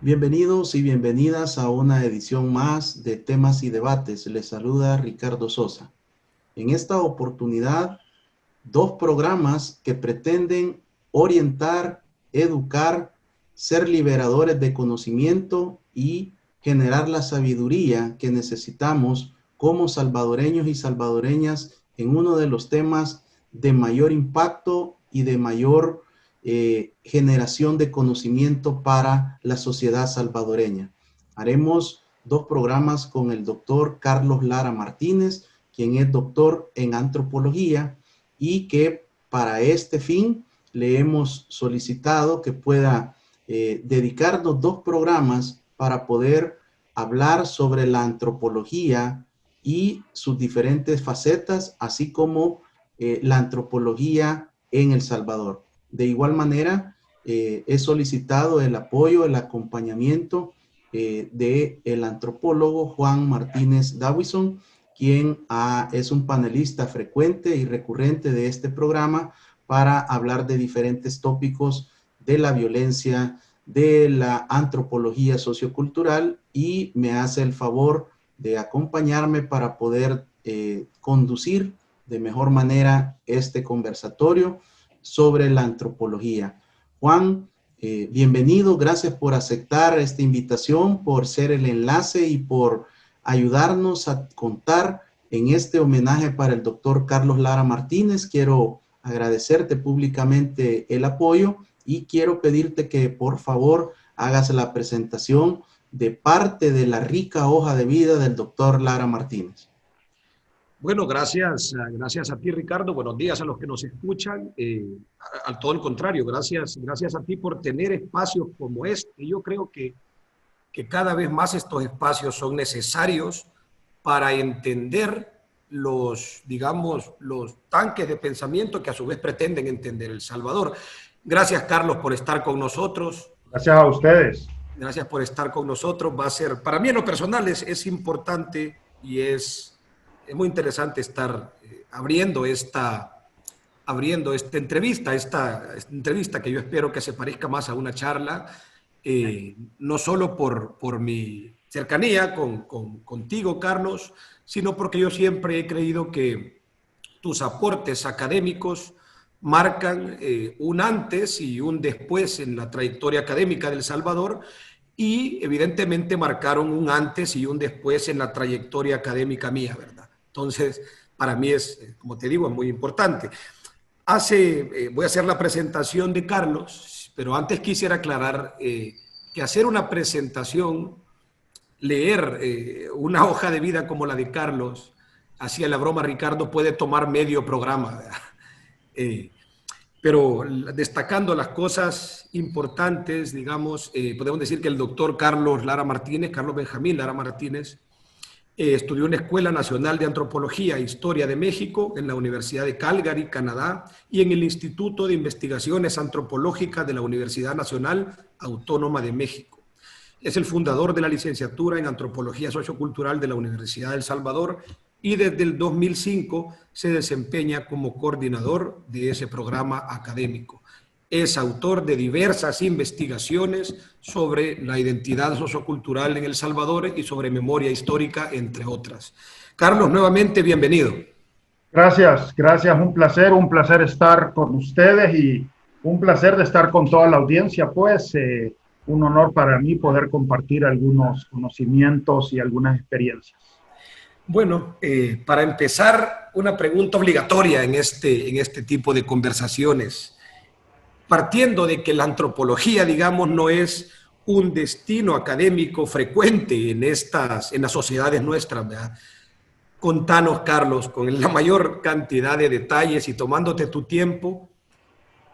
Bienvenidos y bienvenidas a una edición más de Temas y Debates. Les saluda Ricardo Sosa. En esta oportunidad, dos programas que pretenden orientar, educar, ser liberadores de conocimiento y generar la sabiduría que necesitamos como salvadoreños y salvadoreñas en uno de los temas de mayor impacto y de mayor generación de conocimiento para la sociedad salvadoreña. Haremos dos programas con el doctor Carlos Lara Martínez, quien es doctor en antropología y que para este fin le hemos solicitado que pueda dedicarnos dos programas para poder hablar sobre la antropología y sus diferentes facetas, así como la antropología en El Salvador. De igual manera, he solicitado el apoyo, el acompañamiento del antropólogo Juan Martínez Dawison, quien es un panelista frecuente y recurrente de este programa para hablar de diferentes tópicos de la violencia, de la antropología sociocultural, y me hace el favor de acompañarme para poder conducir de mejor manera este conversatorio sobre la antropología. Juan, bienvenido, gracias por aceptar esta invitación, por ser el enlace y por ayudarnos a contar en este homenaje para el doctor Carlos Lara Martínez. Quiero agradecerte públicamente el apoyo y quiero pedirte que por favor hagas la presentación de parte de la rica hoja de vida del doctor Lara Martínez. Bueno, gracias a ti, Ricardo. Buenos días a los que nos escuchan. Al todo el contrario, gracias a ti por tener espacios como este. Yo creo que cada vez más estos espacios son necesarios para entender los tanques de pensamiento que a su vez pretenden entender El Salvador. Gracias, Carlos, por estar con nosotros. Gracias a ustedes. Gracias por estar con nosotros. Va a ser, para mí en lo personal es importante y es muy interesante estar abriendo esta entrevista que yo espero que se parezca más a una charla, no solo por mi cercanía contigo, Carlos, sino porque yo siempre he creído que tus aportes académicos marcan un antes y un después en la trayectoria académica de El Salvador, y evidentemente marcaron un antes y un después en la trayectoria académica mía, ¿verdad? Entonces, para mí es, como te digo, es muy importante. Voy a hacer la presentación de Carlos, pero antes quisiera aclarar que hacer una presentación, leer una hoja de vida como la de Carlos, hacía la broma Ricardo, puede tomar medio programa, pero destacando las cosas importantes, digamos, podemos decir que el doctor Carlos Benjamín Lara Martínez, estudió en la Escuela Nacional de Antropología e Historia de México, en la Universidad de Calgary, Canadá, y en el Instituto de Investigaciones Antropológicas de la Universidad Nacional Autónoma de México. Es el fundador de la licenciatura en Antropología Sociocultural de la Universidad de El Salvador y desde el 2005 se desempeña como coordinador de ese programa académico. Es autor de diversas investigaciones sobre la identidad sociocultural en El Salvador y sobre memoria histórica, entre otras. Carlos, nuevamente bienvenido. Gracias, un placer estar con ustedes y un placer de estar con toda la audiencia, pues un honor para mí poder compartir algunos conocimientos y algunas experiencias. Bueno, para empezar, una pregunta obligatoria en este tipo de conversaciones. Partiendo de que la antropología, digamos, no es un destino académico frecuente en las sociedades nuestras, ¿verdad? Contanos, Carlos, con la mayor cantidad de detalles y tomándote tu tiempo,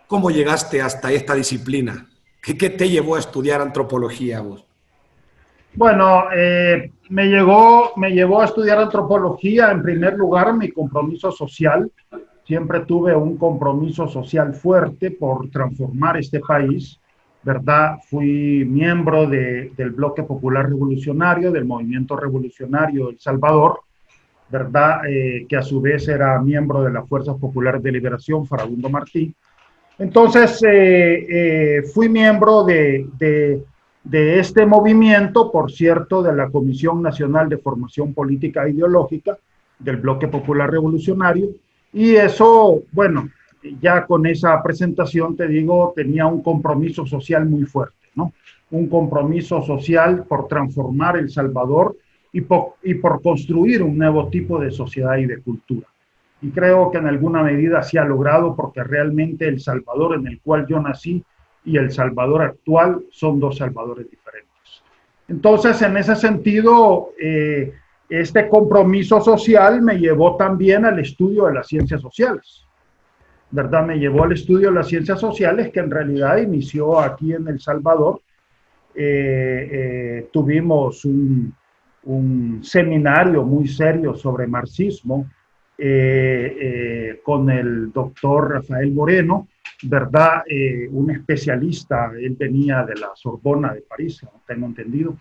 ¿cómo llegaste hasta esta disciplina? ¿Qué te llevó a estudiar antropología vos? Bueno, me llevó a estudiar antropología, en primer lugar, mi compromiso social. Siempre tuve un compromiso social fuerte por transformar este país, ¿verdad? Fui miembro del Bloque Popular Revolucionario, del Movimiento Revolucionario El Salvador, ¿verdad? Que a su vez era miembro de las Fuerzas Populares de Liberación, Farabundo Martí. Entonces, fui miembro de de este movimiento, por cierto, de la Comisión Nacional de Formación Política e Ideológica del Bloque Popular Revolucionario, y eso, bueno, ya con esa presentación, te digo, tenía un compromiso social muy fuerte, ¿no? Un compromiso social por transformar El Salvador y por construir un nuevo tipo de sociedad y de cultura. Y creo que en alguna medida se ha logrado, porque realmente El Salvador en el cual yo nací y El Salvador actual son dos Salvadores diferentes. Entonces, en ese sentido, este compromiso social me llevó también al estudio de las ciencias sociales, ¿verdad? Me llevó al estudio de las ciencias sociales, que en realidad inició aquí en El Salvador. Tuvimos un seminario muy serio sobre marxismo con el doctor Rafael Moreno, ¿verdad? Un especialista, él venía de la Sorbona de París, no tengo entendido,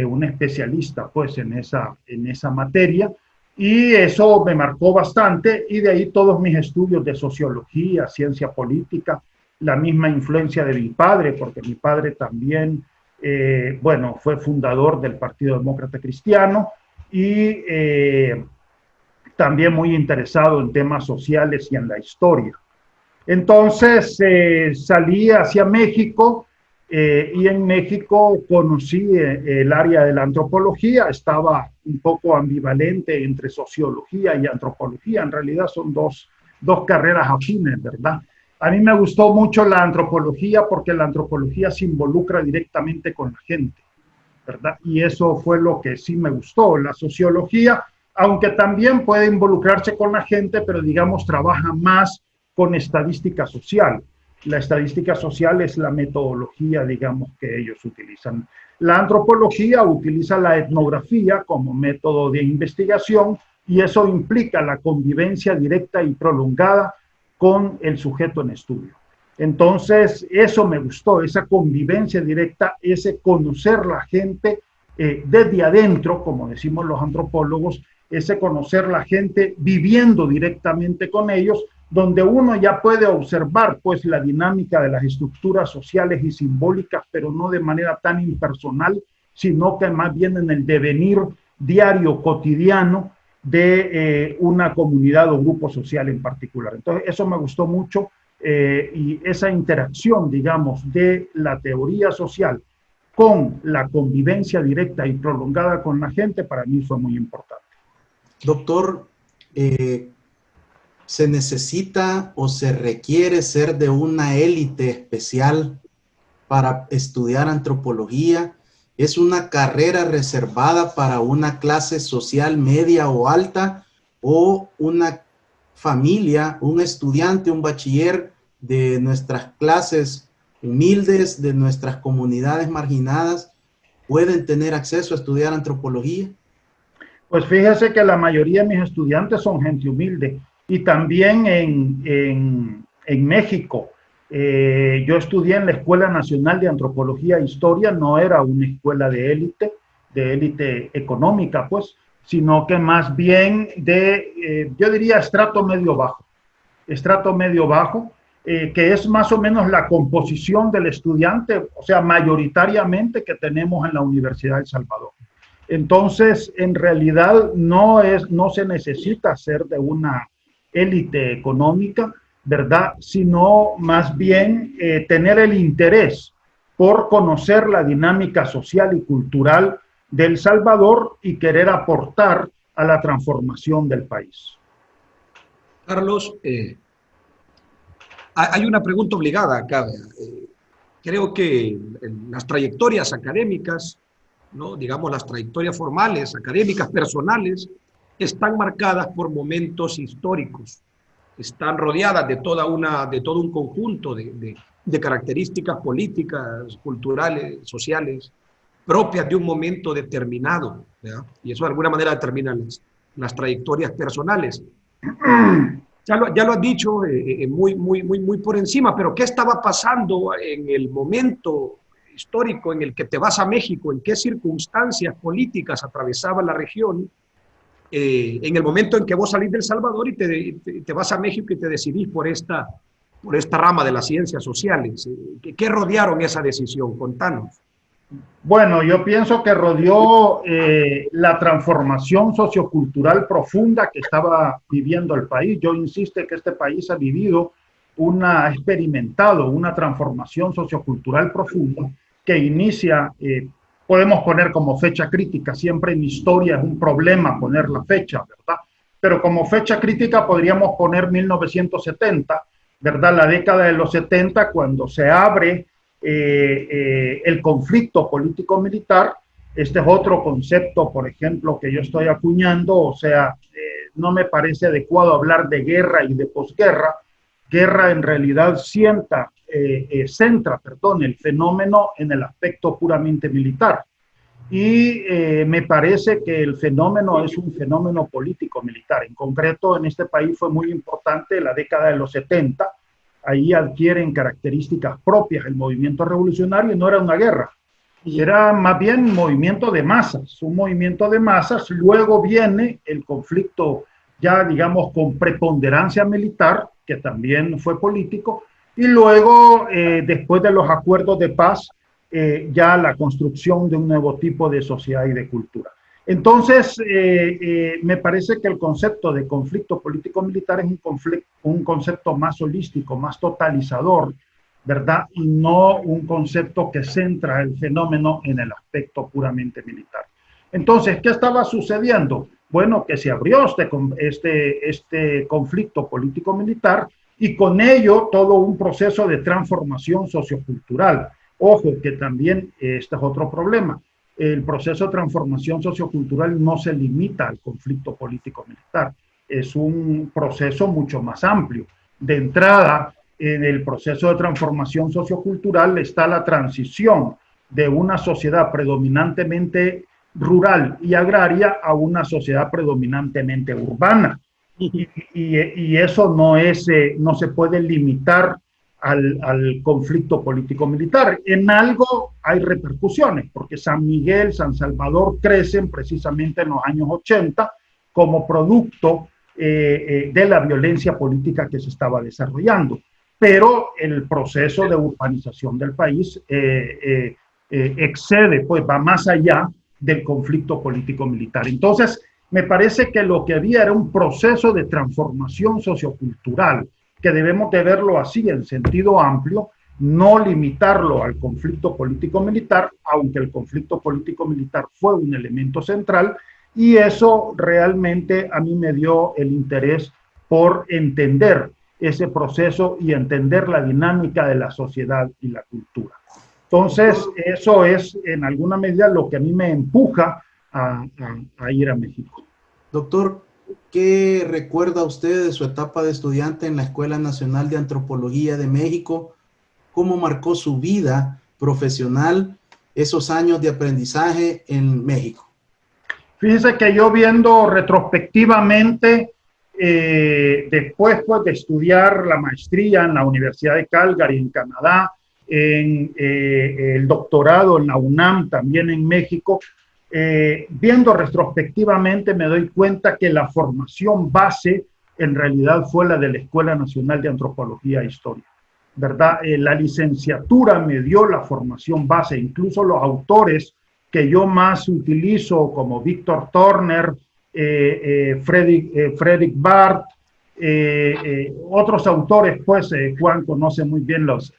un especialista pues en esa materia, y eso me marcó bastante, y de ahí todos mis estudios de sociología, ciencia política, la misma influencia de mi padre, porque mi padre también, bueno, fue fundador del Partido Demócrata Cristiano, y también muy interesado en temas sociales y en la historia. Entonces salí hacia México, y en México conocí el área de la antropología. Estaba un poco ambivalente entre sociología y antropología. En realidad son dos carreras afines, ¿verdad? A mí me gustó mucho la antropología porque la antropología se involucra directamente con la gente, ¿verdad? Y eso fue lo que sí me gustó. La sociología, aunque también puede involucrarse con la gente, pero digamos trabaja más con estadística social. La estadística social es la metodología, digamos, que ellos utilizan. La antropología utiliza la etnografía como método de investigación, y eso implica la convivencia directa y prolongada con el sujeto en estudio. Entonces, eso me gustó, esa convivencia directa, ese conocer la gente desde adentro, como decimos los antropólogos, ese conocer la gente viviendo directamente con ellos, donde uno ya puede observar pues la dinámica de las estructuras sociales y simbólicas, pero no de manera tan impersonal, sino que más bien en el devenir diario, cotidiano de una comunidad o grupo social en particular. Entonces, eso me gustó mucho, y esa interacción, digamos, de la teoría social con la convivencia directa y prolongada con la gente, para mí fue muy importante. Doctor, ¿se necesita o se requiere ser de una élite especial para estudiar antropología? ¿Es una carrera reservada para una clase social media o alta, o una familia, un estudiante, un bachiller de nuestras clases humildes, de nuestras comunidades marginadas, pueden tener acceso a estudiar antropología? Pues fíjese que la mayoría de mis estudiantes son gente humilde, y también en México. Yo estudié en la Escuela Nacional de Antropología e Historia. No era una escuela de élite económica, pues, sino que más bien yo diría estrato medio bajo, que es más o menos la composición del estudiante, o sea, mayoritariamente que tenemos en la Universidad de El Salvador. Entonces, en realidad no se necesita ser de una élite económica, ¿verdad? Sino más bien tener el interés por conocer la dinámica social y cultural de El Salvador y querer aportar a la transformación del país. Carlos, hay una pregunta obligada acá. Creo que las trayectorias académicas, ¿no? Digamos, las trayectorias formales, académicas, personales, están marcadas por momentos históricos, están rodeadas de todo un conjunto de características políticas, culturales, sociales, propias de un momento determinado, ¿verdad? Y eso de alguna manera determina las trayectorias personales. Ya lo has dicho muy por encima, pero ¿qué estaba pasando en el momento histórico en el que te vas a México? ¿En qué circunstancias políticas atravesaba la región? En el momento en que vos salís de El Salvador y te vas a México y te decidís por esta rama de las ciencias sociales. ¿Qué rodearon esa decisión? Contanos. Bueno, yo pienso que rodeó la transformación sociocultural profunda que estaba viviendo el país. Yo insisto que este país ha experimentado una transformación sociocultural profunda que inicia, podemos poner como fecha crítica, siempre en historia es un problema poner la fecha, ¿verdad? Pero como fecha crítica podríamos poner 1970, ¿verdad? La década de los 70, cuando se abre el conflicto político-militar. Este es otro concepto, por ejemplo, que yo estoy acuñando, o sea, no me parece adecuado hablar de guerra y de posguerra. Guerra en realidad centra el fenómeno en el aspecto puramente militar. Y me parece que el fenómeno es un fenómeno político-militar. En concreto, en este país fue muy importante la década de los 70. Ahí adquieren características propias el movimiento revolucionario y no era una guerra. Era más bien un movimiento de masas, Luego viene el conflicto ya, digamos, con preponderancia militar, que también fue político, y luego, después de los acuerdos de paz, ya la construcción de un nuevo tipo de sociedad y de cultura. Entonces, me parece que el concepto de conflicto político-militar es un concepto más holístico, más totalizador, ¿verdad? Y no un concepto que centra el fenómeno en el aspecto puramente militar. Entonces, ¿qué estaba sucediendo? Bueno, que se abrió este conflicto político-militar y con ello todo un proceso de transformación sociocultural. Ojo, que también este es otro problema. El proceso de transformación sociocultural no se limita al conflicto político-militar. Es un proceso mucho más amplio. De entrada, en el proceso de transformación sociocultural está la transición de una sociedad predominantemente rural y agraria a una sociedad predominantemente urbana. Y eso no se puede limitar al conflicto político-militar. En algo hay repercusiones, porque San Miguel, San Salvador crecen precisamente en los años 80 como producto de la violencia política que se estaba desarrollando. Pero el proceso de urbanización del país excede, pues va más allá del conflicto político-militar. Entonces, me parece que lo que había era un proceso de transformación sociocultural, que debemos de verlo así en sentido amplio, no limitarlo al conflicto político-militar, aunque el conflicto político-militar fue un elemento central, y eso realmente a mí me dio el interés por entender ese proceso y entender la dinámica de la sociedad y la cultura. Entonces, eso es en alguna medida lo que a mí me empuja a ir a México. Doctor, ¿qué recuerda usted de su etapa de estudiante en la Escuela Nacional de Antropología de México? ¿Cómo marcó su vida profesional esos años de aprendizaje en México? Fíjese que yo viendo retrospectivamente, después pues, de estudiar la maestría en la Universidad de Calgary, en Canadá, en el doctorado en la UNAM, también en México, viendo retrospectivamente me doy cuenta que la formación base en realidad fue la de la Escuela Nacional de Antropología e Historia, ¿verdad? La licenciatura me dio la formación base, incluso los autores que yo más utilizo como Víctor Turner, Fredrik Barth, otros autores, pues Juan conoce muy bien los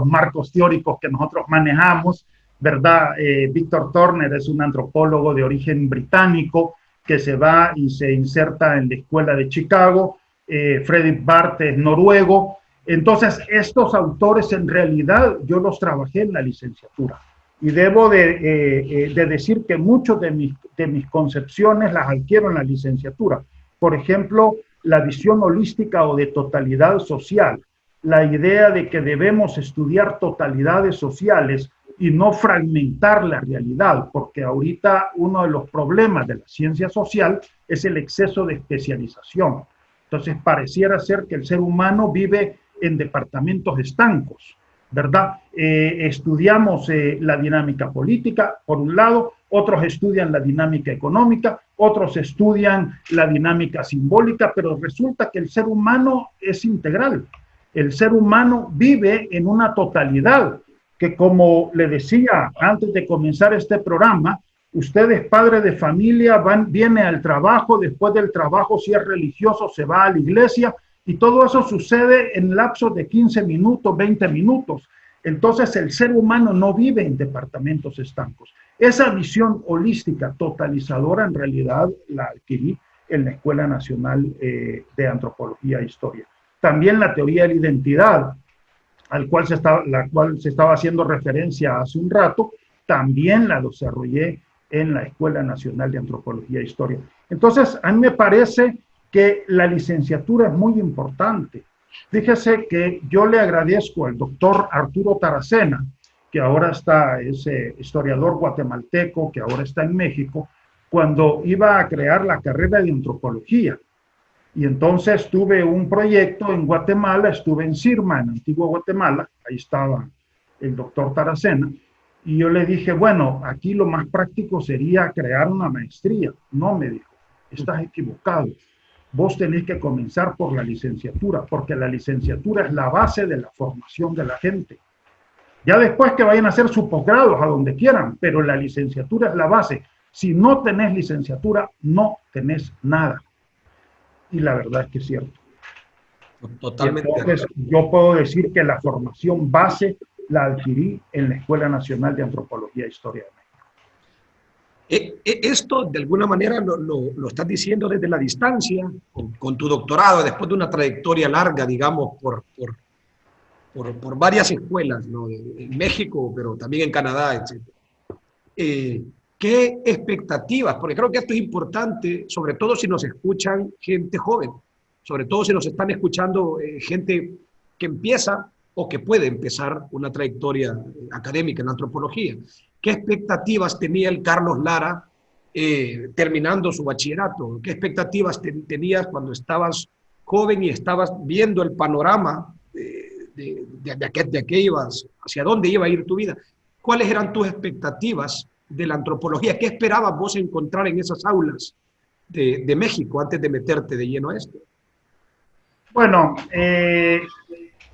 marcos teóricos que nosotros manejamos, ¿verdad? Víctor Turner es un antropólogo de origen británico que se va y se inserta en la Escuela de Chicago. Fredrik Barth es noruego. Entonces, estos autores en realidad yo los trabajé en la licenciatura. Y debo de decir que muchas de mis concepciones las adquiero en la licenciatura. Por ejemplo, la visión holística o de totalidad social, la idea de que debemos estudiar totalidades sociales y no fragmentar la realidad, porque ahorita uno de los problemas de la ciencia social es el exceso de especialización. Entonces pareciera ser que el ser humano vive en departamentos estancos, ¿verdad? Estudiamos la dinámica política, por un lado, otros estudian la dinámica económica, otros estudian la dinámica simbólica, pero resulta que el ser humano es integral. El ser humano vive en una totalidad que, como le decía antes de comenzar este programa, usted es padre de familia, viene al trabajo, después del trabajo, si es religioso, se va a la iglesia, y todo eso sucede en lapsos de 15 minutos, 20 minutos. Entonces el ser humano no vive en departamentos estancos. Esa visión holística, totalizadora, en realidad la adquirí en la Escuela Nacional de Antropología e Historia. También la teoría de la identidad, la cual se estaba haciendo referencia hace un rato, también la desarrollé en la Escuela Nacional de Antropología e Historia. Entonces, a mí me parece que la licenciatura es muy importante. Fíjese que yo le agradezco al doctor Arturo Taracena, que ahora es historiador guatemalteco, que ahora está en México, cuando iba a crear la carrera de antropología. Y entonces tuve un proyecto en Guatemala, estuve en Sirma, en Antigua Guatemala, ahí estaba el doctor Taracena, y yo le dije, bueno, aquí lo más práctico sería crear una maestría. No, me dijo, estás equivocado. Vos tenés que comenzar por la licenciatura, porque la licenciatura es la base de la formación de la gente. Ya después que vayan a hacer sus posgrados a donde quieran, pero la licenciatura es la base. Si no tenés licenciatura, no tenés nada. Y la verdad es que es cierto. Totalmente. Entonces, yo puedo decir que la formación base la adquirí en la Escuela Nacional de Antropología e Historia de México. Esto, de alguna manera, lo estás diciendo desde la distancia, con tu doctorado, después de una trayectoria larga, digamos, por varias escuelas, ¿no? En México, pero también en Canadá, etc. ¿Qué expectativas? Porque creo que esto es importante, sobre todo si nos escuchan gente joven, sobre todo si nos están escuchando gente que empieza o que puede empezar una trayectoria académica en la antropología. ¿Qué expectativas tenía el Carlos Lara terminando su bachillerato? ¿Qué expectativas tenías cuando estabas joven y estabas viendo el panorama de qué ibas, hacia dónde iba a ir tu vida? ¿Cuáles eran tus expectativas de la antropología? ¿Qué esperabas vos encontrar en esas aulas de México antes de meterte de lleno a esto? Bueno,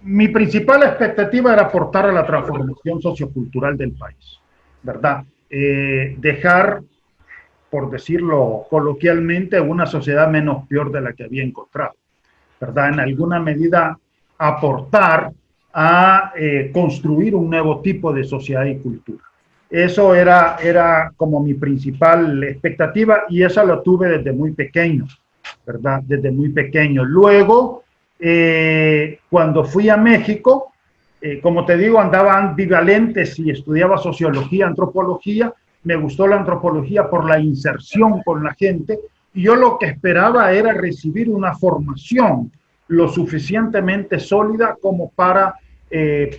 mi principal expectativa era aportar a la transformación sociocultural del país, ¿verdad? Dejar, por decirlo coloquialmente, una sociedad menos peor de la que había encontrado, ¿verdad? En alguna medida aportar a construir un nuevo tipo de sociedad y cultura. Eso era como mi principal expectativa, y esa la tuve desde muy pequeño, ¿verdad? Desde muy pequeño. Luego, cuando fui a México, como te digo, andaba ambivalente si estudiaba sociología, antropología. Me gustó la antropología por la inserción con la gente, y yo lo que esperaba era recibir una formación lo suficientemente sólida como para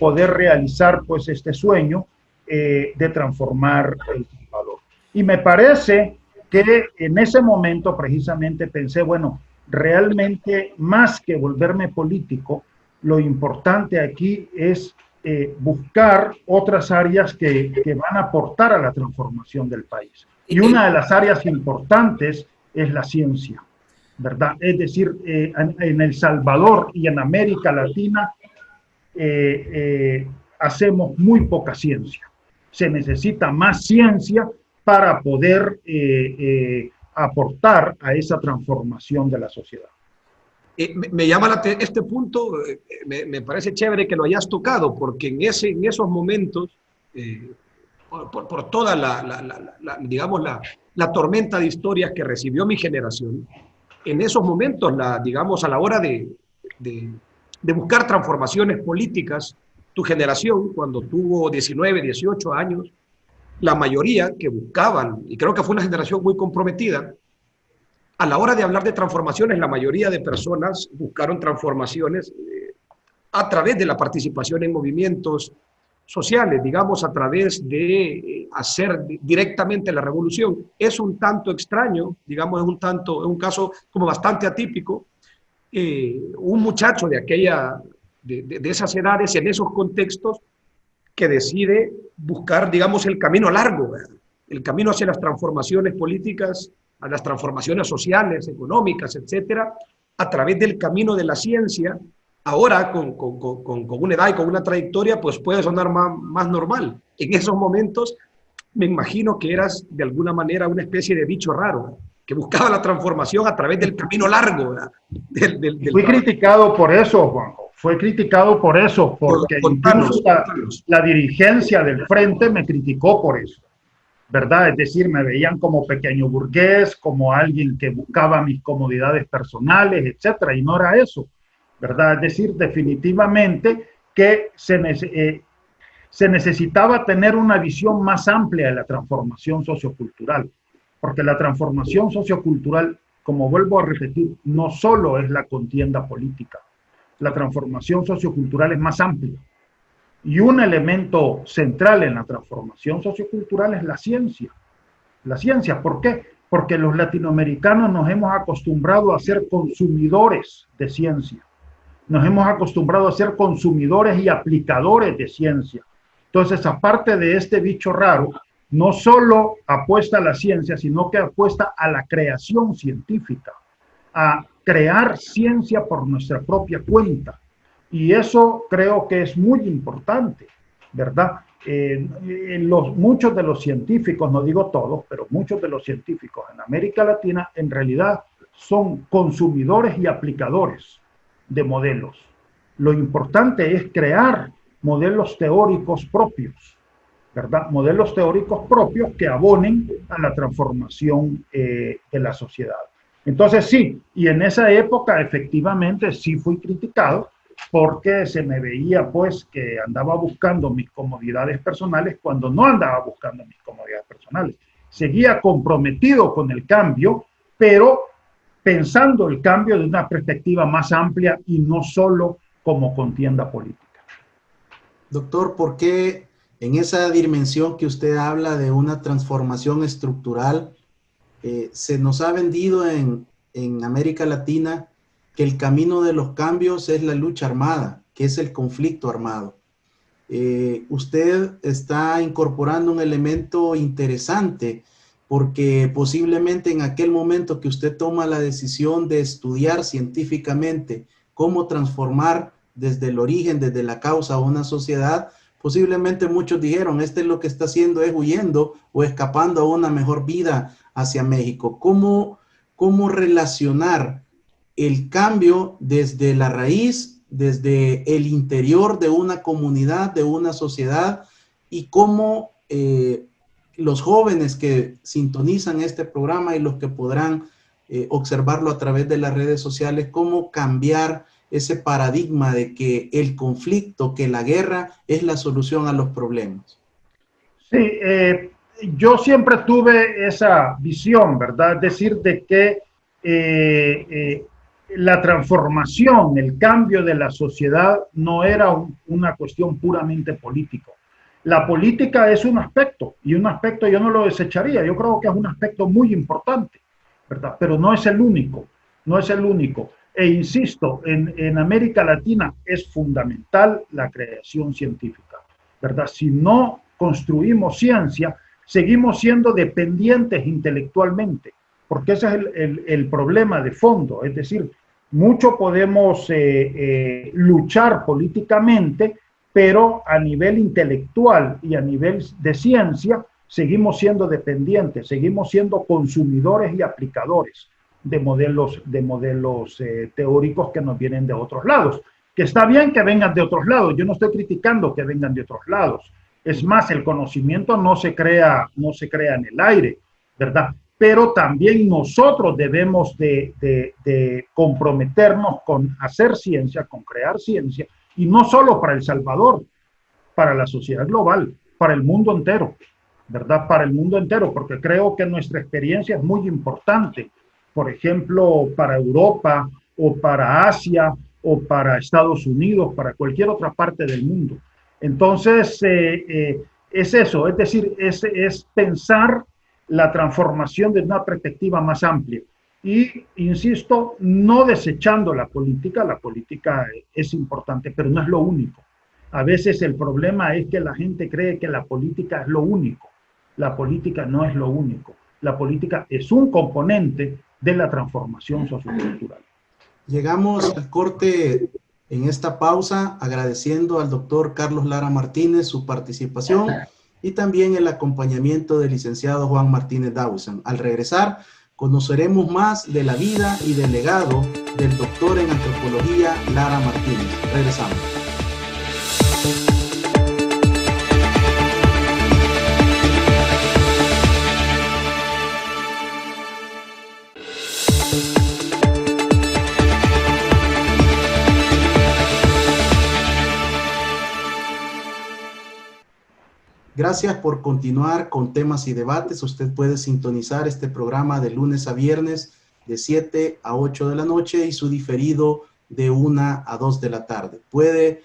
poder realizar pues este sueño de transformar El Salvador. Y me parece que en ese momento precisamente pensé, bueno, realmente más que volverme político, lo importante aquí es buscar otras áreas que van a aportar a la transformación del país. Y una de las áreas importantes es la ciencia, ¿verdad? Es decir, en El Salvador y en América Latina hacemos muy poca ciencia. Se necesita más ciencia para poder aportar a esa transformación de la sociedad. Me llama este punto, me parece chévere que lo hayas tocado, porque en esos momentos, por toda digamos, la tormenta de historias que recibió mi generación, en esos momentos, digamos, a la hora de buscar transformaciones políticas, tu generación, cuando tuvo 19, 18 años, la mayoría que buscaban, y creo que fue una generación muy comprometida, a la hora de hablar de transformaciones, la mayoría de personas buscaron transformaciones a través de la participación en movimientos sociales, digamos, a través de hacer directamente la revolución. Es un tanto extraño, digamos, es un caso como bastante atípico. Un muchacho de esas edades, en esos contextos, que decide buscar, digamos, el camino largo, ¿verdad? El camino hacia las transformaciones políticas, a las transformaciones sociales, económicas, etcétera, a través del camino de la ciencia, Ahora, con una edad y con una trayectoria, pues puede sonar más normal. En esos momentos, me imagino que eras de alguna manera una especie de bicho raro, que buscaba la transformación a través del camino largo, ¿verdad? Fui criticado por eso, Juanjo. Fue criticado por eso, porque incluso Contanos. la dirigencia del frente me criticó por eso, ¿verdad? Es decir, me veían como pequeño burgués, como alguien que buscaba mis comodidades personales, etcétera, y no era eso, ¿verdad? Es decir, definitivamente que se necesitaba tener una visión más amplia de la transformación sociocultural, porque la transformación sociocultural, como vuelvo a repetir, no solo es la contienda política, la transformación sociocultural es más amplia. Y un elemento central en la transformación sociocultural es la ciencia. La ciencia, ¿por qué? Porque los latinoamericanos nos hemos acostumbrado a ser consumidores de ciencia. Nos hemos acostumbrado a ser consumidores y aplicadores de ciencia. Entonces, aparte de este bicho raro, no solo apuesta a la ciencia, sino que apuesta a la creación científica, a crear ciencia por nuestra propia cuenta. Y eso creo que es muy importante, ¿verdad? Muchos de los científicos, no digo todos, pero muchos de los científicos en América Latina en realidad son consumidores y aplicadores de modelos. Lo importante es crear modelos teóricos propios, ¿verdad? Modelos teóricos propios que abonen a la transformación de la sociedad. Entonces sí, y en esa época efectivamente sí fui criticado porque se me veía pues que andaba buscando mis comodidades personales cuando no andaba buscando mis comodidades personales. Seguía comprometido con el cambio, pero pensando el cambio de una perspectiva más amplia y no solo como contienda política. Doctor, ¿por qué en esa dimensión que usted habla de una transformación estructural, se nos ha vendido en América Latina que el camino de los cambios es la lucha armada, que es el conflicto armado? Usted está incorporando un elemento interesante porque posiblemente en aquel momento que usted toma la decisión de estudiar científicamente cómo transformar desde el origen, desde la causa a una sociedad, posiblemente muchos dijeron, este es lo que está haciendo, es huyendo o escapando a una mejor vida hacia México. ¿Cómo relacionar el cambio desde la raíz, desde el interior de una comunidad, de una sociedad, y cómo los jóvenes que sintonizan este programa y los que podrán observarlo a través de las redes sociales, cómo cambiar ese paradigma de que el conflicto, que la guerra es la solución a los problemas? Sí, yo siempre tuve esa visión, ¿verdad? Es decir, de que la transformación, el cambio de la sociedad no era una cuestión puramente política. La política es un aspecto, y un aspecto yo no lo desecharía, yo creo que es un aspecto muy importante, ¿verdad? Pero no es el único, no es el único. E insisto, en América Latina es fundamental la creación científica, ¿verdad? Si no construimos ciencia, seguimos siendo dependientes intelectualmente, porque ese es el problema de fondo. Es decir, mucho podemos luchar políticamente, pero a nivel intelectual y a nivel de ciencia seguimos siendo dependientes, seguimos siendo consumidores y aplicadores de modelos teóricos que nos vienen de otros lados. Que está bien que vengan de otros lados, yo no estoy criticando que vengan de otros lados. Es más, el conocimiento no se crea en el aire, ¿verdad? Pero también nosotros debemos de comprometernos con hacer ciencia, con crear ciencia, y no solo para El Salvador, para la sociedad global, para el mundo entero, ¿verdad? Para el mundo entero, porque creo que nuestra experiencia es muy importante, por ejemplo, para Europa o para Asia o para Estados Unidos, para cualquier otra parte del mundo. Entonces, es eso, es decir, es pensar la transformación de una perspectiva más amplia. Y, insisto, no desechando la política es importante, pero no es lo único. A veces el problema es que la gente cree que la política es lo único. La política no es lo único. La política es un componente de la transformación sociocultural. Llegamos al corte en esta pausa agradeciendo al doctor Carlos Lara Martínez su participación y también el acompañamiento del licenciado Juan Martínez Dawson. Al regresar, conoceremos más de la vida y del legado del doctor en antropología Lara Martínez. Regresamos. Gracias por continuar con temas y debates. Usted puede sintonizar este programa de lunes a viernes de 7 a 8 de la noche y su diferido de 1 a 2 de la tarde. Puede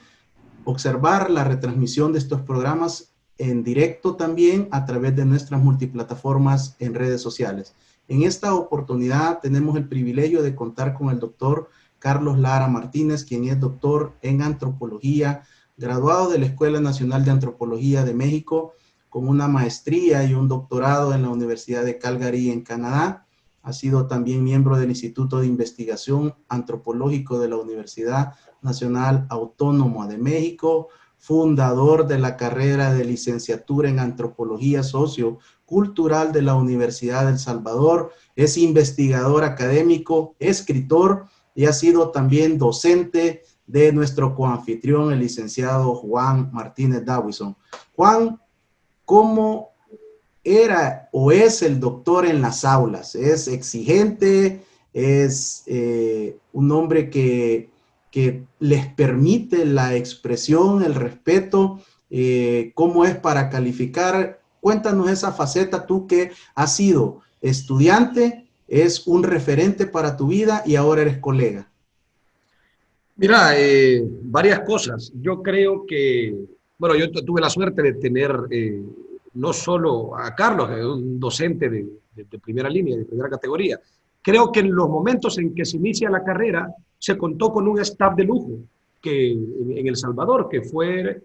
observar la retransmisión de estos programas en directo también a través de nuestras multiplataformas en redes sociales. En esta oportunidad tenemos el privilegio de contar con el doctor Carlos Lara Martínez, quien es doctor en antropología, graduado de la Escuela Nacional de Antropología de México, con una maestría y un doctorado en la Universidad de Calgary en Canadá. Ha sido también miembro del Instituto de Investigación Antropológico de la Universidad Nacional Autónoma de México, fundador de la carrera de licenciatura en Antropología Sociocultural de la Universidad de El Salvador, es investigador académico, escritor y ha sido también docente de nuestro coanfitrión, el licenciado Juan Martínez Dawson. Juan, ¿cómo era o es el doctor en las aulas? ¿Es exigente? ¿Es un hombre que les permite la expresión, el respeto? ¿Cómo es para calificar? Cuéntanos esa faceta, tú que has sido estudiante, es un referente para tu vida y ahora eres colega. Mira, varias cosas. Yo creo que, bueno, yo tuve la suerte de tener no solo a Carlos, un docente de primera línea, de primera categoría. Creo que en los momentos en que se inicia la carrera, se contó con un staff de lujo que, en El Salvador, que fue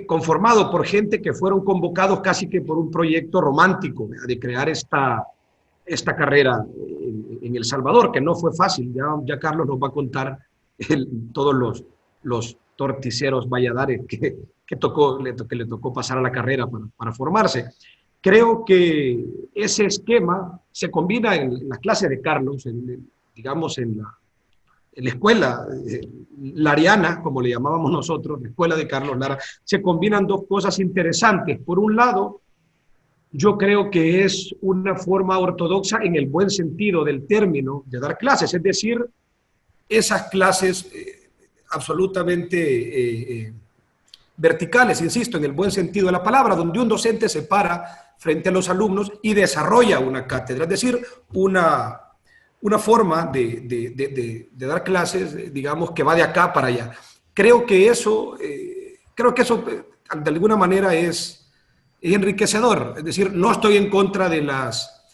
conformado por gente que fueron convocados casi que por un proyecto romántico de crear esta carrera en El Salvador, que no fue fácil. Ya Carlos nos va a contar todos los torticeros Valladares que le tocó pasar a la carrera para formarse. Creo que ese esquema se combina en las clases de Carlos, digamos en la escuela lariana, como le llamábamos nosotros, la escuela de Carlos Lara, se combinan dos cosas interesantes. Por un lado, yo creo que es una forma ortodoxa en el buen sentido del término de dar clases, es decir, esas clases absolutamente verticales, insisto, en el buen sentido de la palabra, donde un docente se para frente a los alumnos y desarrolla una cátedra, es decir, una forma de dar clases, digamos, que va de acá para allá. Creo que eso de alguna manera es enriquecedor, es decir, no estoy en contra de las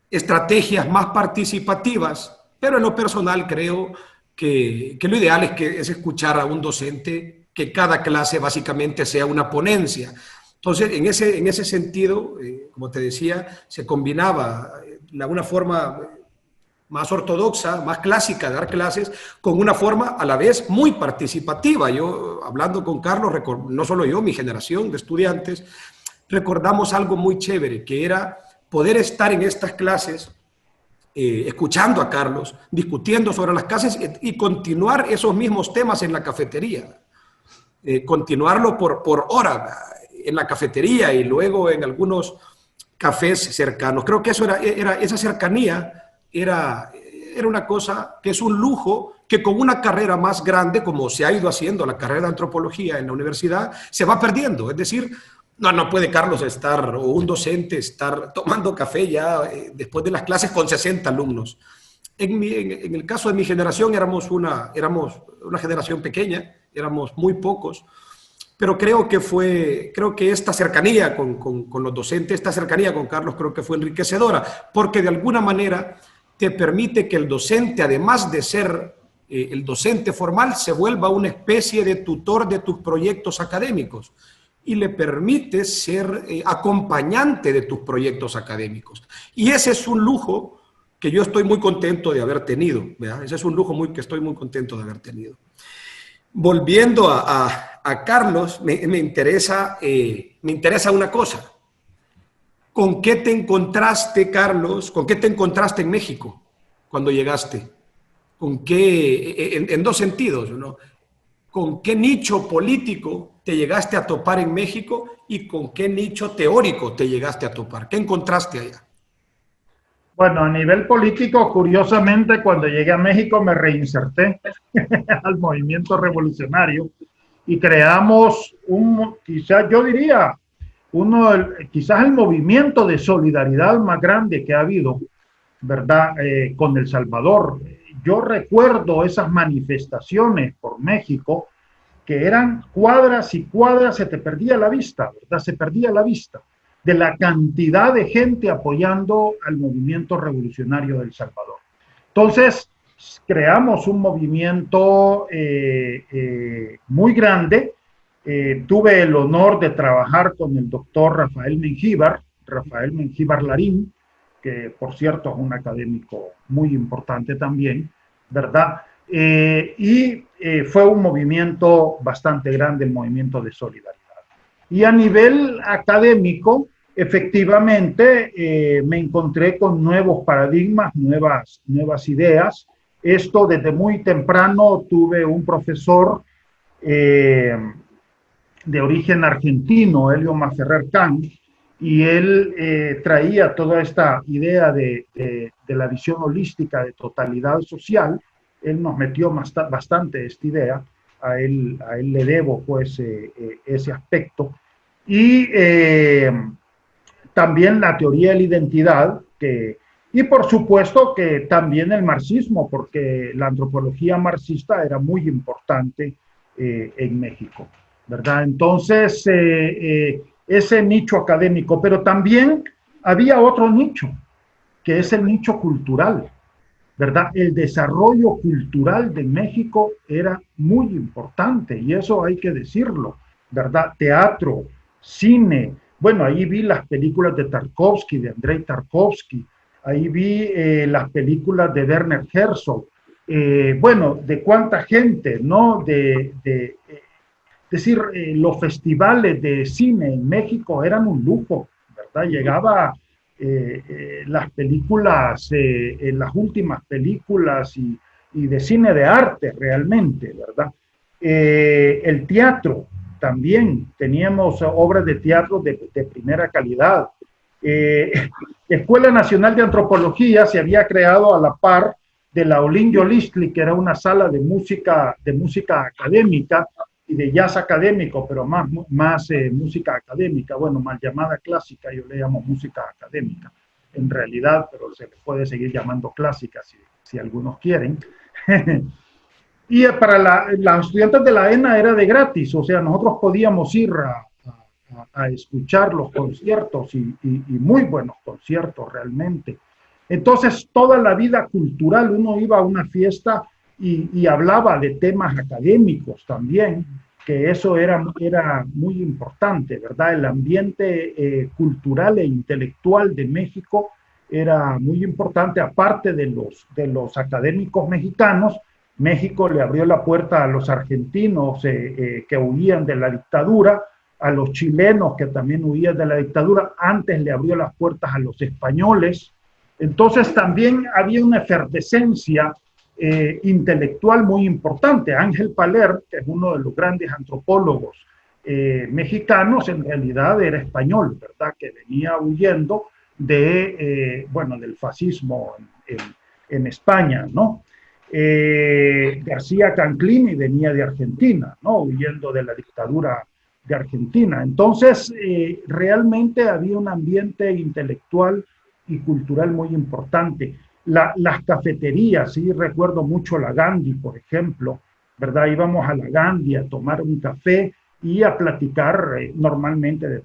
estrategias más participativas, pero en lo personal creo que lo ideal es escuchar a un docente, que cada clase básicamente sea una ponencia. Entonces, en ese sentido, como te decía, se combinaba una forma más ortodoxa, más clásica de dar clases, con una forma a la vez muy participativa. Yo, hablando con Carlos, no solo yo, mi generación de estudiantes, recordamos algo muy chévere, que era poder estar en estas clases escuchando a Carlos, discutiendo sobre las clases y continuar esos mismos temas en la cafetería. Continuarlo por hora en la cafetería y luego en algunos cafés cercanos. Creo que esa cercanía era una cosa que es un lujo que con una carrera más grande, como se ha ido haciendo la carrera de antropología en la universidad, se va perdiendo. Es decir, no puede Carlos o un docente estar tomando café ya después de las clases con 60 alumnos. En el caso de mi generación éramos una generación pequeña, éramos muy pocos, pero creo que esta cercanía con los docentes, esta cercanía con Carlos creo que fue enriquecedora, porque de alguna manera te permite que el docente, además de ser el docente formal, se vuelva una especie de tutor de tus proyectos académicos y le permite ser acompañante de tus proyectos académicos. Y ese es un lujo que yo estoy muy contento de haber tenido, ¿verdad? Ese es un lujo que estoy muy contento de haber tenido. volviendo a Carlos, me interesa una cosa. ¿Con qué te encontraste, Carlos? ¿Con qué te encontraste en México cuando llegaste? ¿Con qué, en dos sentidos, ¿no? ¿Con qué nicho político te llegaste a topar en México y con qué nicho teórico te llegaste a topar? ¿Qué encontraste allá? Bueno, a nivel político, curiosamente, cuando llegué a México me reinserté al movimiento revolucionario y creamos quizás yo diría, quizás el movimiento de solidaridad más grande que ha habido, ¿verdad? Con El Salvador. Yo recuerdo esas manifestaciones por México que eran cuadras y cuadras, se te perdía la vista, ¿verdad? Se perdía la vista de la cantidad de gente apoyando al movimiento revolucionario de El Salvador. Entonces, creamos un movimiento muy grande. Tuve el honor de trabajar con el doctor Rafael Mengíbar Larín, que por cierto es un académico muy importante también, ¿verdad? Fue un movimiento bastante grande, el movimiento de solidaridad. Y a nivel académico, efectivamente, me encontré con nuevos paradigmas, nuevas ideas. Esto desde muy temprano tuve un profesor de origen argentino, Helio Maferrer Can, y él traía toda esta idea de la visión holística de totalidad social. Él nos metió bastante esta idea, a él le debo pues ese aspecto. Y también la teoría de la identidad, y por supuesto que también el marxismo, porque la antropología marxista era muy importante en México, ¿verdad? Entonces, ese nicho académico, pero también había otro nicho, que es el nicho cultural, ¿verdad? El desarrollo cultural de México era muy importante, y eso hay que decirlo, ¿verdad? Teatro, cine, bueno, ahí vi las películas de Tarkovsky, de Andrei Tarkovsky, ahí vi las películas de Werner Herzog, bueno, de cuánta gente, ¿no? Decir, los festivales de cine en México eran un lujo, ¿verdad? Llegaba las películas, las últimas películas y de cine de arte realmente, ¿verdad? El teatro también, teníamos obras de teatro de primera calidad. Escuela Nacional de Antropología se había creado a la par de la Olin Yolistli, que era una sala de música académica y de jazz académico, pero más música académica, bueno, mal llamada clásica, yo le llamo música académica, en realidad, pero se le puede seguir llamando clásica si algunos quieren. Y para los estudiantes de la ENA era de gratis, o sea, nosotros podíamos ir a escuchar los conciertos y muy buenos conciertos realmente. Entonces, toda la vida cultural, uno iba a una fiesta y hablaba de temas académicos también, que eso era muy importante, ¿verdad? El ambiente cultural e intelectual de México era muy importante, aparte de los académicos mexicanos. México le abrió la puerta a los argentinos que huían de la dictadura, a los chilenos que también huían de la dictadura, antes le abrió las puertas a los españoles. Entonces también había una efervescencia intelectual muy importante. Ángel Paler, que es uno de los grandes antropólogos mexicanos, en realidad era español, ¿verdad? Que venía huyendo del fascismo en España, ¿no? García Canclini venía de Argentina, ¿no? Huyendo de la dictadura de Argentina. Entonces, realmente había un ambiente intelectual y cultural muy importante. Las cafeterías, sí, recuerdo mucho la Gandhi, por ejemplo, ¿verdad? Íbamos a la Gandhi a tomar un café y a platicar normalmente de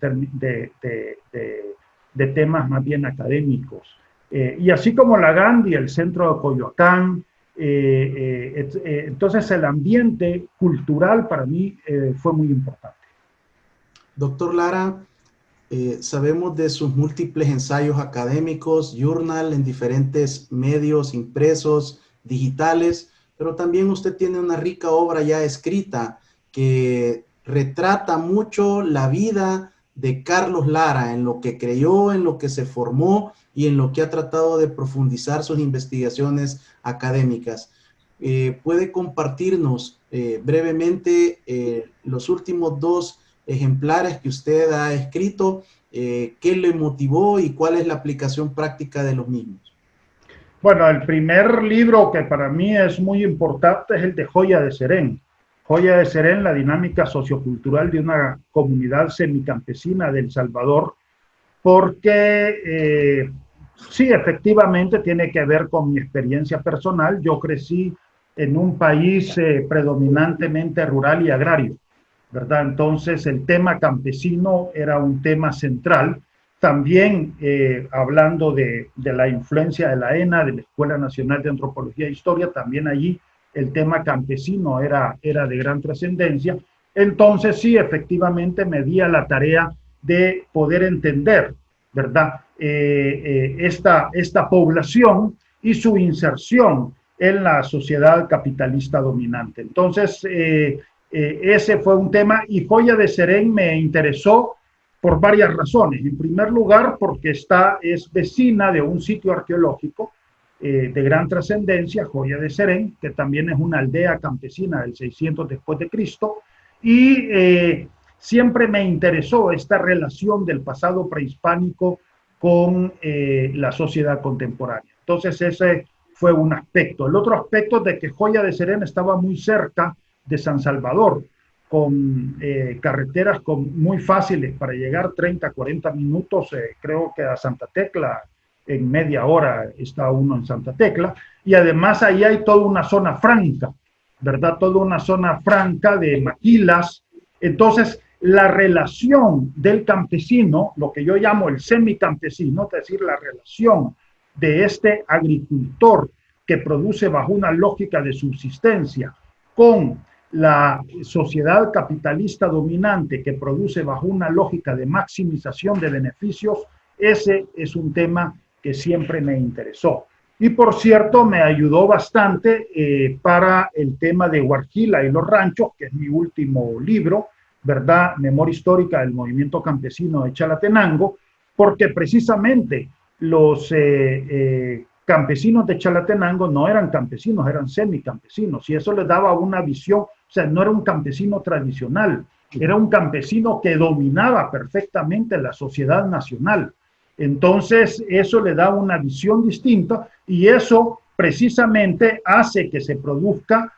temas más bien académicos. Y así como la Gandhi, el centro de Coyoacán, entonces el ambiente cultural para mí fue muy importante. Doctor Lara, sabemos de sus múltiples ensayos académicos, journal en diferentes medios impresos, digitales. pero también usted tiene una rica obra ya escrita que retrata mucho la vida de Carlos Lara, en lo que creyó, en lo que se formó y en lo que ha tratado de profundizar sus investigaciones académicas. ¿Puede compartirnos brevemente los últimos 2 ejemplares que usted ha escrito? ¿Qué le motivó y cuál es la aplicación práctica de los mismos? Bueno, el primer libro que para mí es muy importante es el de Joya de Serén. Joya de Serén, la dinámica sociocultural de una comunidad semicampesina de El Salvador, porque sí, efectivamente tiene que ver con mi experiencia personal. Yo crecí en un país predominantemente rural y agrario, ¿verdad? Entonces el tema campesino era un tema central. También hablando de la influencia de la ENA, de la Escuela Nacional de Antropología e Historia, también allí el tema campesino era de gran trascendencia. Entonces sí, efectivamente me di a la tarea de poder entender, ¿verdad? Esta población y su inserción en la sociedad capitalista dominante. Entonces, ese fue un tema, y Joya de Serén me interesó por varias razones. En primer lugar, porque es vecina de un sitio arqueológico de gran trascendencia, Joya de Serén, que también es una aldea campesina del 600 después de Cristo, y siempre me interesó esta relación del pasado prehispánico con la sociedad contemporánea. Entonces ese fue un aspecto. El otro aspecto es de que Joya de Serén estaba muy cerca de San Salvador, con carreteras muy fáciles para llegar, 30, 40 minutos, creo que a Santa Tecla, en media hora está uno en Santa Tecla, y además ahí hay toda una zona franca, ¿verdad? Toda una zona franca de maquilas. Entonces, la relación del campesino, lo que yo llamo el semicampesino, es decir, la relación de este agricultor que produce bajo una lógica de subsistencia con la sociedad capitalista dominante que produce bajo una lógica de maximización de beneficios, ese es un tema que siempre me interesó. Y por cierto, me ayudó bastante para el tema de Huarquila y los ranchos, que es mi último libro, ¿verdad? Memoria histórica del movimiento campesino de Chalatenango, porque precisamente los campesinos de Chalatenango no eran campesinos, eran semicampesinos, y eso les daba una visión, o sea, no era un campesino tradicional, era un campesino que dominaba perfectamente la sociedad nacional. Entonces, eso le da una visión distinta, y eso precisamente hace que se produzca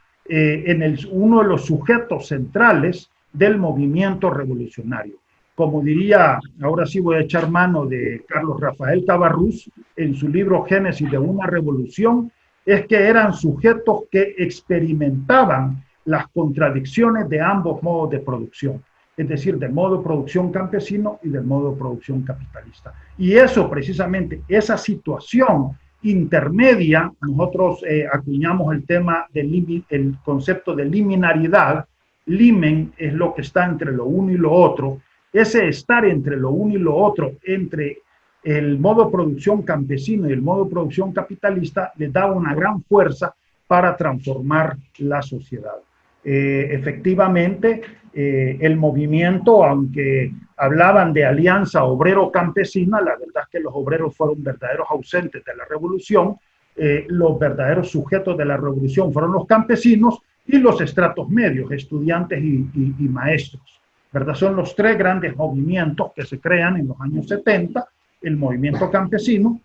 uno de los sujetos centrales del movimiento revolucionario. Como diría, ahora sí voy a echar mano de Carlos Rafael Cabarrús, en su libro Génesis de una revolución, es que eran sujetos que experimentaban las contradicciones de ambos modos de producción, es decir, del modo de producción campesino y del modo de producción capitalista. Y eso precisamente, esa situación intermedia, nosotros acuñamos el tema el concepto de liminalidad. Limen es lo que está entre lo uno y lo otro. Ese estar entre lo uno y lo otro, entre el modo de producción campesino y el modo de producción capitalista, le da una gran fuerza para transformar la sociedad. Efectivamente, el movimiento, aunque hablaban de alianza obrero-campesina, la verdad es que los obreros fueron verdaderos ausentes de la revolución. Los verdaderos sujetos de la revolución fueron los campesinos y los estratos medios, estudiantes y maestros, ¿verdad? Son los 3 grandes movimientos que se crean en los años 70, el movimiento campesino,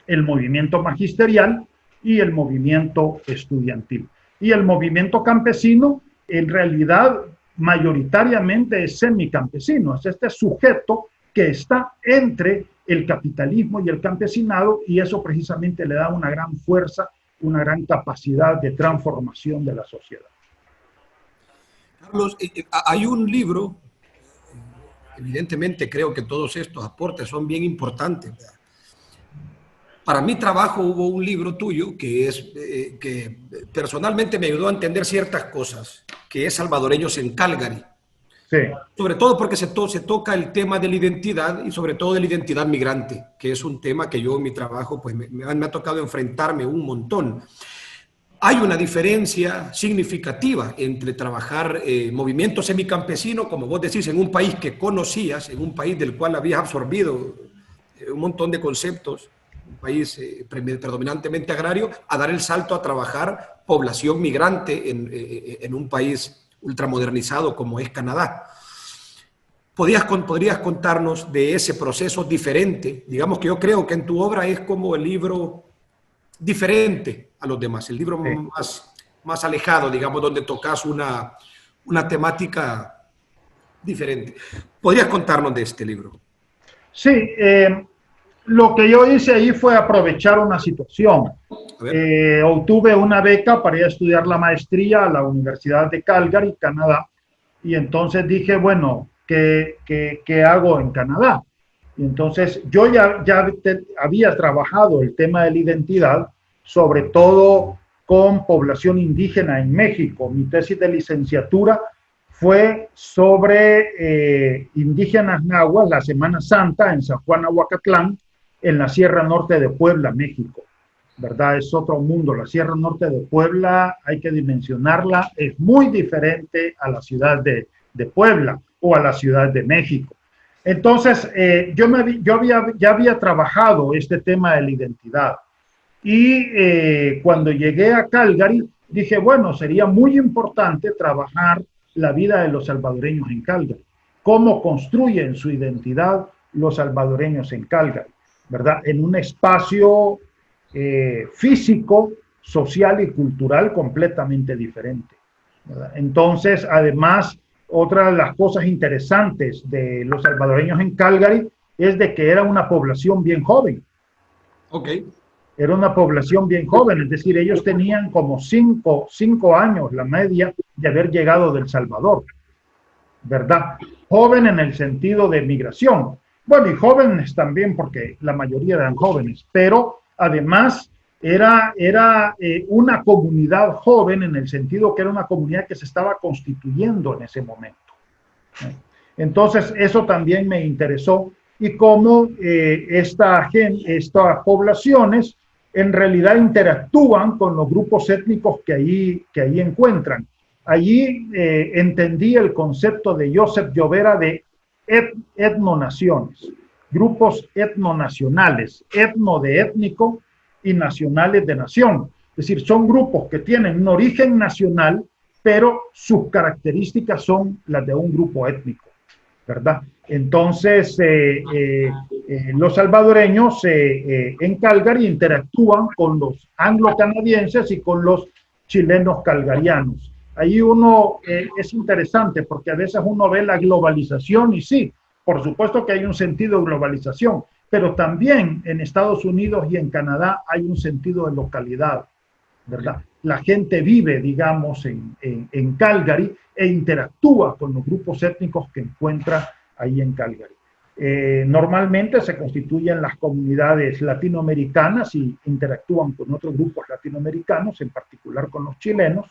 el movimiento magisterial y el movimiento estudiantil. Y el movimiento campesino, en realidad, mayoritariamente es semicampesino, es este sujeto que está entre el capitalismo y el campesinado, y eso precisamente le da una gran fuerza, una gran capacidad de transformación de la sociedad. Carlos, hay un libro, evidentemente creo que todos estos aportes son bien importantes, ¿verdad? Para mi trabajo hubo un libro tuyo que personalmente me ayudó a entender ciertas cosas, que es Salvadoreños en Calgary. Sí. Sobre todo porque se toca el tema de la identidad y sobre todo de la identidad migrante, que es un tema que yo en mi trabajo pues me ha tocado enfrentarme un montón. Hay una diferencia significativa entre trabajar movimiento semicampesino, como vos decís, en un país que conocías, en un país del cual habías absorbido un montón de conceptos, un país predominantemente agrario, a dar el salto a trabajar población migrante en un país ultramodernizado como es Canadá. ¿Podrías contarnos de ese proceso diferente? Digamos que yo creo que en tu obra es como el libro diferente a los demás, el libro Sí. más alejado, digamos, donde tocas una temática diferente. ¿Podrías contarnos de este libro? Sí, lo que yo hice ahí fue aprovechar una situación. A ver. Obtuve una beca para ir a estudiar la maestría a la Universidad de Calgary, Canadá, y entonces dije, bueno, ¿qué hago en Canadá? Y entonces yo había trabajado el tema de la identidad, sobre todo con población indígena en México. Mi tesis de licenciatura fue sobre indígenas nahuas, la Semana Santa en San Juan Ahuacatlán, en la Sierra Norte de Puebla, México. ¿Verdad? Es otro mundo. La Sierra Norte de Puebla, hay que dimensionarla, es muy diferente a la ciudad de Puebla o a la Ciudad de México. Entonces, ya había trabajado este tema de la identidad y cuando llegué a Calgary dije, bueno, sería muy importante trabajar la vida de los salvadoreños en Calgary, cómo construyen su identidad los salvadoreños en Calgary, ¿verdad? En un espacio físico, social y cultural completamente diferente, ¿verdad? Entonces, además, otra de las cosas interesantes de los salvadoreños en Calgary es de que era una población bien joven. Ok. Era una población bien joven, es decir, ellos tenían como cinco años la media de haber llegado del Salvador, ¿verdad? Joven en el sentido de migración. Bueno, y jóvenes también, porque la mayoría eran jóvenes, pero además era una comunidad joven en el sentido que era una comunidad que se estaba constituyendo en ese momento. Entonces, eso también me interesó y cómo estas poblaciones en realidad interactúan con los grupos étnicos que ahí encuentran. Allí entendí el concepto de Joseph Llovera de etnonaciones, grupos etnonacionales, etno de étnico y nacionales de nación. Es decir, son grupos que tienen un origen nacional, pero sus características son las de un grupo étnico, ¿verdad? Entonces, los salvadoreños en Calgary interactúan con los anglo-canadienses y con los chilenos calgarianos. Ahí es interesante porque a veces uno ve la globalización y sí, por supuesto que hay un sentido de globalización, pero también en Estados Unidos y en Canadá hay un sentido de localidad, ¿verdad? La gente vive, digamos, en Calgary e interactúa con los grupos étnicos que encuentra ahí en Calgary. Normalmente se constituyen las comunidades latinoamericanas y interactúan con otros grupos latinoamericanos, en particular con los chilenos,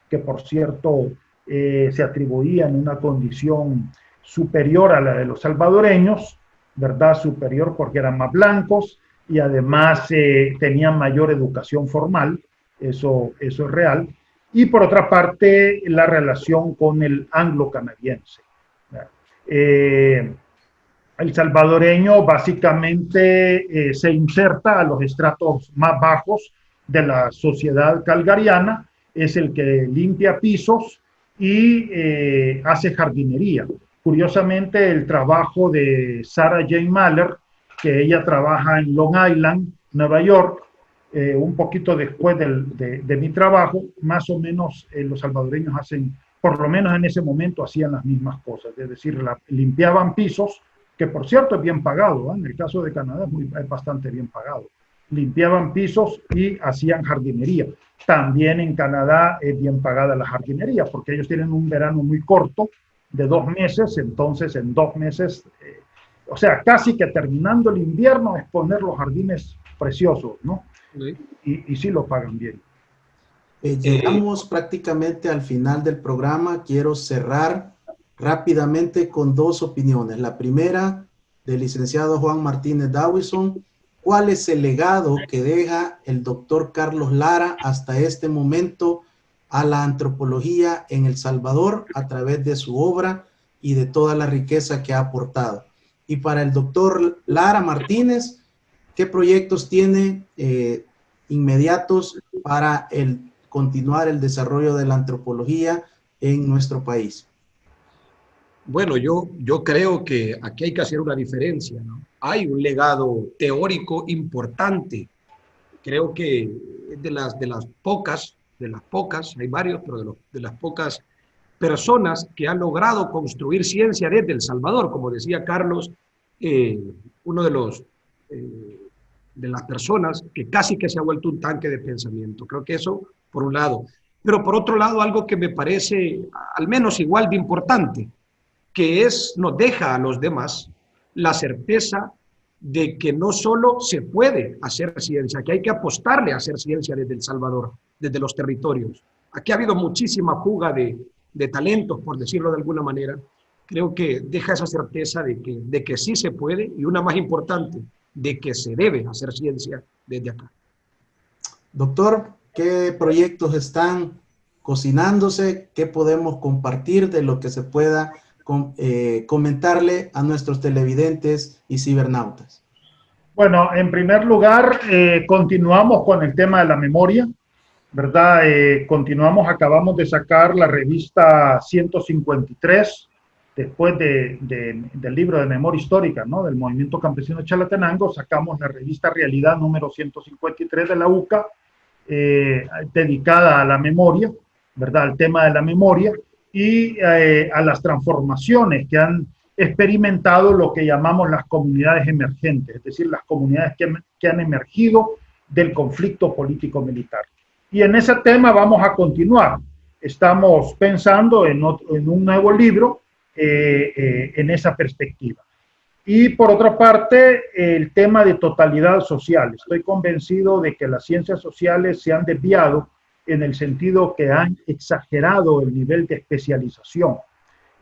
que por cierto se atribuían una condición superior a la de los salvadoreños, ¿verdad? Superior porque eran más blancos y además tenían mayor educación formal, eso es real. Y por otra parte, la relación con el anglo-canadiense. El salvadoreño básicamente se inserta a los estratos más bajos de la sociedad calgariana, es el que limpia pisos y hace jardinería. Curiosamente, el trabajo de Sarah Jane Mahler, que ella trabaja en Long Island, Nueva York, un poquito después de mi trabajo, más o menos los salvadoreños hacen, por lo menos en ese momento, hacían las mismas cosas, es decir, limpiaban pisos, que por cierto es bien pagado, ¿eh? En el caso de Canadá es bastante bien pagado. Limpiaban pisos y hacían jardinería. También en Canadá es bien pagada la jardinería, porque ellos tienen un verano muy corto, de 2 meses, entonces en 2 meses, o sea, casi que terminando el invierno es poner los jardines preciosos, ¿no? Sí. Y sí lo pagan bien. Llegamos prácticamente al final del programa. Quiero cerrar rápidamente con 2 opiniones. La primera, del licenciado Juan Martínez Dawison, ¿cuál es el legado que deja el doctor Carlos Lara hasta este momento a la antropología en El Salvador a través de su obra y de toda la riqueza que ha aportado? Y para el doctor Lara Martínez, ¿qué proyectos tiene inmediatos para continuar el desarrollo de la antropología en nuestro país? Bueno, yo creo que aquí hay que hacer una diferencia, ¿no? Hay un legado teórico importante. Creo que es de las pocas, hay varios, pero de las pocas personas que han logrado construir ciencia desde El Salvador. Como decía Carlos, uno de las personas que casi que se ha vuelto un tanque de pensamiento. Creo que eso, por un lado. Pero por otro lado, algo que me parece al menos igual de importante, que nos deja a los demás la certeza de que no solo se puede hacer ciencia, que hay que apostarle a hacer ciencia desde El Salvador, desde los territorios. Aquí ha habido muchísima fuga de talentos, por decirlo de alguna manera. Creo que deja esa certeza de que sí se puede, y una más importante, de que se debe hacer ciencia desde acá. Doctor, ¿qué proyectos están cocinándose? ¿Qué podemos compartir de lo que se pueda comentarle a nuestros televidentes y cibernautas? Bueno, en primer lugar, continuamos con el tema de la memoria, ¿verdad? Acabamos de sacar la revista 153, después del libro de memoria histórica, ¿no?, del movimiento campesino de Chalatenango. Sacamos la revista Realidad número 153 de la UCA, dedicada a la memoria, ¿verdad?, al tema de la memoria y a las transformaciones que han experimentado lo que llamamos las comunidades emergentes, es decir, las comunidades que han emergido del conflicto político-militar. Y en ese tema vamos a continuar. Estamos pensando en un nuevo libro en esa perspectiva. Y por otra parte, el tema de totalidad social. Estoy convencido de que las ciencias sociales se han desviado en el sentido que han exagerado el nivel de especialización.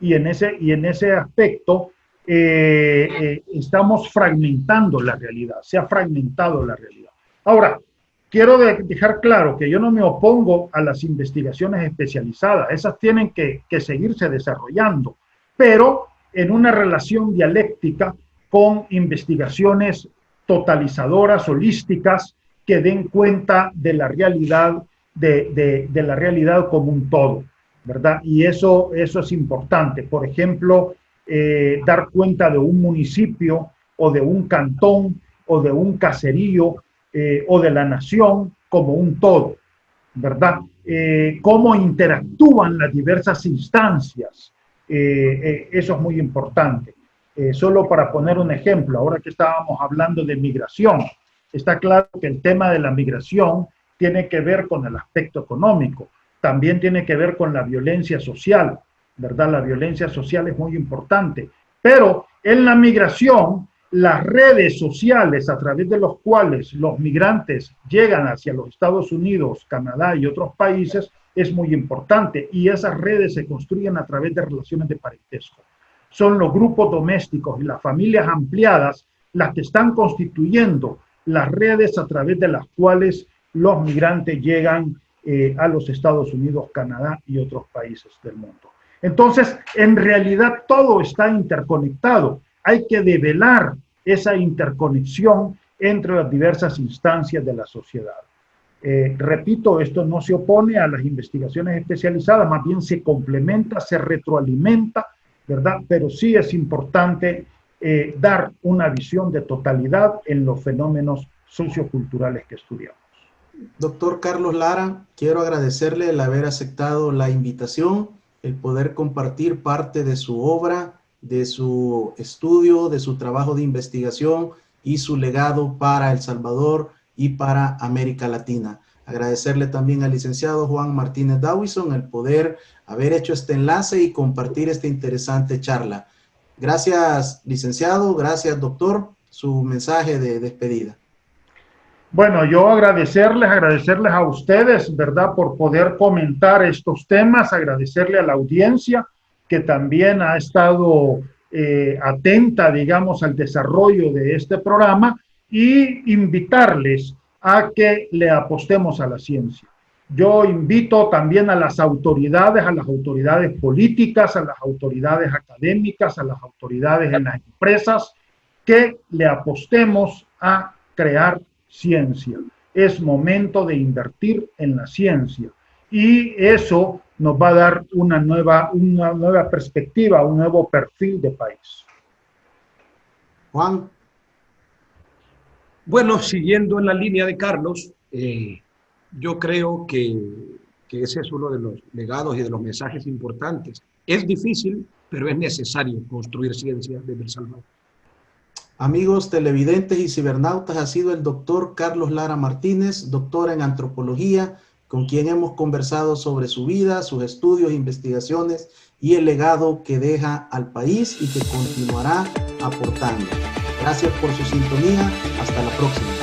Y en ese aspecto estamos fragmentando la realidad, se ha fragmentado la realidad. Ahora, quiero dejar claro que yo no me opongo a las investigaciones especializadas, esas tienen que seguirse desarrollando, pero en una relación dialéctica con investigaciones totalizadoras, holísticas, que den cuenta de la realidad, de la realidad como un todo, ¿verdad? Y eso es importante. Por ejemplo, dar cuenta de un municipio o de un cantón o de un caserío o de la nación como un todo, ¿verdad? Cómo interactúan las diversas instancias. Eso es muy importante. Solo para poner un ejemplo, ahora que estábamos hablando de migración, está claro que el tema de la migración tiene que ver con el aspecto económico, también tiene que ver con la violencia social, ¿verdad? La violencia social es muy importante, pero en la migración, las redes sociales a través de los cuales los migrantes llegan hacia los Estados Unidos, Canadá y otros países es muy importante, y esas redes se construyen a través de relaciones de parentesco. Son los grupos domésticos y las familias ampliadas las que están constituyendo las redes a través de las cuales los migrantes llegan a los Estados Unidos, Canadá y otros países del mundo. Entonces, en realidad todo está interconectado. Hay que develar esa interconexión entre las diversas instancias de la sociedad. Repito, esto no se opone a las investigaciones especializadas, más bien se complementa, se retroalimenta, ¿verdad? Pero sí es importante dar una visión de totalidad en los fenómenos socioculturales que estudiamos. Doctor Carlos Lara, quiero agradecerle el haber aceptado la invitación, el poder compartir parte de su obra, de su estudio, de su trabajo de investigación y su legado para El Salvador y para América Latina. Agradecerle también al licenciado Juan Martínez Dawison el poder haber hecho este enlace y compartir esta interesante charla. Gracias, licenciado, gracias, doctor. Su mensaje de despedida. Bueno, yo agradecerles a ustedes, ¿verdad?, por poder comentar estos temas, agradecerle a la audiencia que también ha estado atenta, digamos, al desarrollo de este programa, y invitarles a que le apostemos a la ciencia. Yo invito también a las autoridades políticas, a las autoridades académicas, a las autoridades en las empresas, que le apostemos a crear ciencia. Es momento de invertir en la ciencia y eso nos va a dar una nueva perspectiva, un nuevo perfil de país. Juan. Bueno, siguiendo en la línea de Carlos, yo creo que ese es uno de los legados y de los mensajes importantes. Es difícil, pero es necesario construir ciencia desde El Salvador. Amigos televidentes y cibernautas, ha sido el doctor Carlos Lara Martínez, doctor en antropología, con quien hemos conversado sobre su vida, sus estudios, investigaciones y el legado que deja al país y que continuará aportando. Gracias por su sintonía. Hasta la próxima.